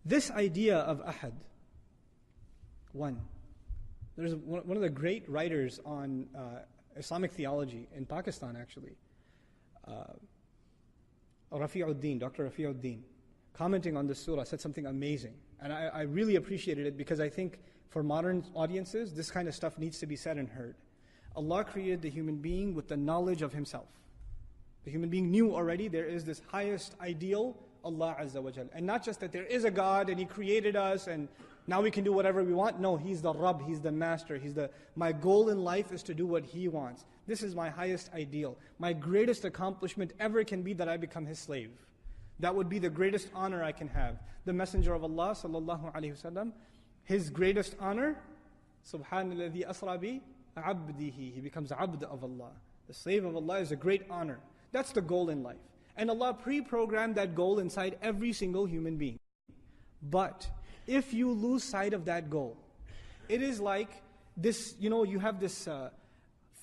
This idea of ahad, one. There's one of the great writers on Islamic theology in Pakistan, actually, Dr. Rafi'uddin, commenting on this surah, said something amazing. And I really appreciated it because I think for modern audiences, this kind of stuff needs to be said and heard. Allah created the human being with the knowledge of Himself. The human being knew already there is this highest ideal, Allah Azza wa Jal. And not just that there is a God and He created us and now we can do whatever we want. No, He's the Rabb, He's the Master. My goal in life is to do what He wants. This is my highest ideal. My greatest accomplishment ever can be that I become His slave. That would be the greatest honor I can have. The Messenger of Allah sallallahu alaihi wasallam, his greatest honor, Subhanalladhi asra bi abdihi. He becomes abd of Allah. The slave of Allah is a great honor. That's the goal in life. And Allah pre-programmed that goal inside every single human being. But if you lose sight of that goal, it is like this, you have this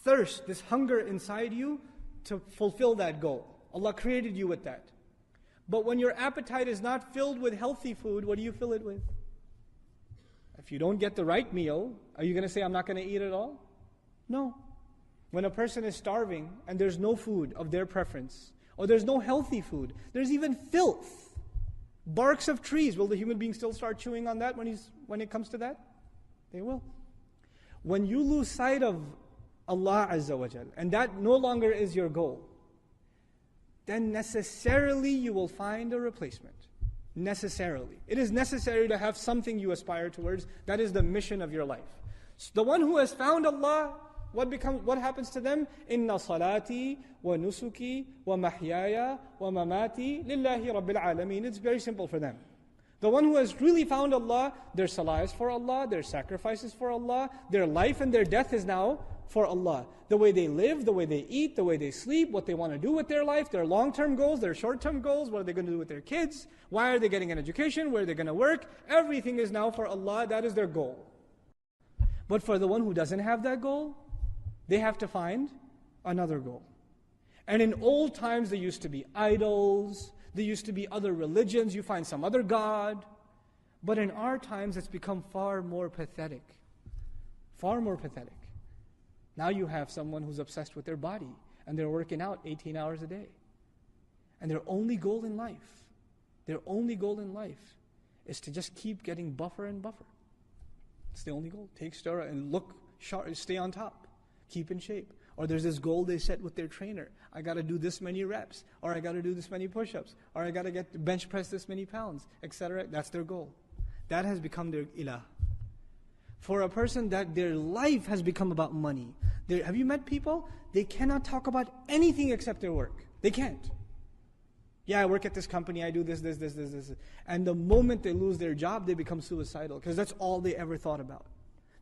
thirst, this hunger inside you to fulfill that goal. Allah created you with that. But when your appetite is not filled with healthy food, what do you fill it with? If you don't get the right meal, are you going to say, I'm not going to eat at all? No. When a person is starving and there's no food of their preference, or there's no healthy food, there's even filth, barks of trees, will the human being still start chewing on that when it comes to that? They will. When you lose sight of Allah Azza wa Jal, and that no longer is your goal, then necessarily you will find a replacement. Necessarily. It is necessary to have something you aspire towards. That is the mission of your life. So the one who has found Allah, what happens to them? Inna salati wa nusuki wa mahyaya wa mamati lillahi rabbil alameen. It's very simple for them. The one who has really found Allah, their salah is for Allah, their sacrifices for Allah, their life and their death is now for Allah. The way they live, the way they eat, the way they sleep, what they want to do with their life, their long-term goals, their short-term goals, what are they going to do with their kids, why are they getting an education, where are they going to work, everything is now for Allah, that is their goal. But for the one who doesn't have that goal, they have to find another goal. And in old times there used to be idols, there used to be other religions, you find some other God. But in our times it's become far more pathetic. Far more pathetic. Now you have someone who's obsessed with their body and they're working out 18 hours a day. And their only goal in life is to just keep getting buffer and buffer. It's the only goal. Take steroid and look sharp, stay on top, keep in shape. Or there's this goal they set with their trainer. I got to do this many reps, or I got to do this many push-ups, or I got to get bench press this many pounds, etc. That's their goal. That has become their ilah. For a person that their life has become about money. Have you met people? They cannot talk about anything except their work. They can't. Yeah, I work at this company, I do this. And the moment they lose their job, they become suicidal. Because that's all they ever thought about.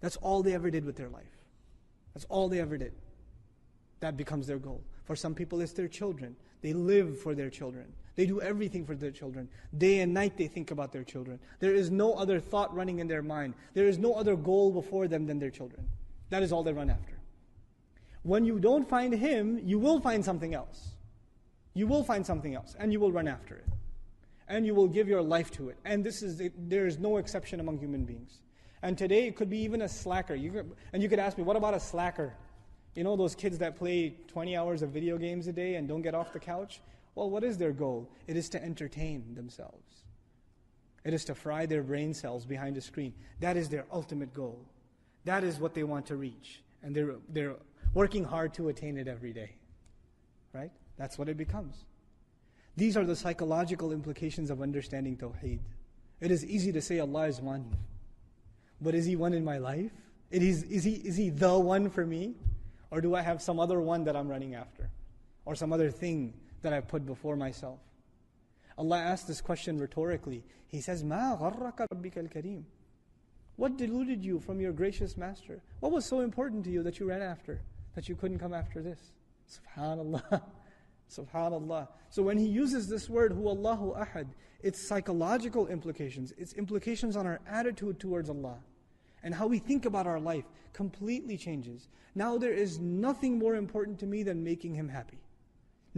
That's all they ever did with their life. That's all they ever did. That becomes their goal. For some people, it's their children. They live for their children. They do everything for their children. Day and night they think about their children. There is no other thought running in their mind. There is no other goal before them than their children. That is all they run after. When you don't find Him, you will find something else. You will find something else, and you will run after it. And you will give your life to it. And there is no exception among human beings. And today it could be even a slacker. You could ask me, what about a slacker? You know those kids that play 20 hours of video games a day and don't get off the couch? Well, what is their goal? It is to entertain themselves. It is to fry their brain cells behind a screen. That is their ultimate goal. That is what they want to reach. And they're working hard to attain it every day. Right? That's what it becomes. These are the psychological implications of understanding Tawheed. It is easy to say Allah is one. But is He one in my life? Is He the one for me? Or do I have some other one that I'm running after? Or some other thing that I've put before myself? Allah asked this question rhetorically. He says, مَا غَرَّكَ رَبِّكَ الْكَرِيمِ. What deluded you from your gracious Master? What was so important to you that you ran after, that you couldn't come after this? Subhanallah. Subhanallah. So when He uses this word, Huwallahu Ahad, its psychological implications, its implications on our attitude towards Allah, and how we think about our life completely changes. Now there is nothing more important to me than making Him happy.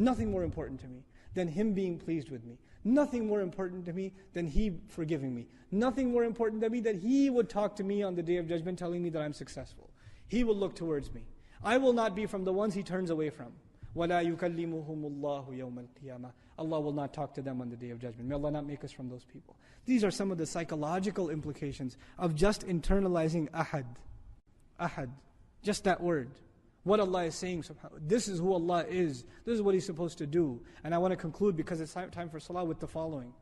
Nothing more important to me than Him being pleased with me. Nothing more important to me than He forgiving me. Nothing more important to me than He would talk to me on the Day of Judgment telling me that I'm successful. He will look towards me. I will not be from the ones He turns away from. وَلَا يُكَلِّمُهُمُ اللَّهُ يَوْمَ الْقِيَامَةِ. Allah will not talk to them on the Day of Judgment. May Allah not make us from those people. These are some of the psychological implications of just internalizing ahad. Ahad. Just that word. What Allah is saying, subhanAllah. This is who Allah is. This is what He's supposed to do. And I want to conclude, because it's time for salah, with the following.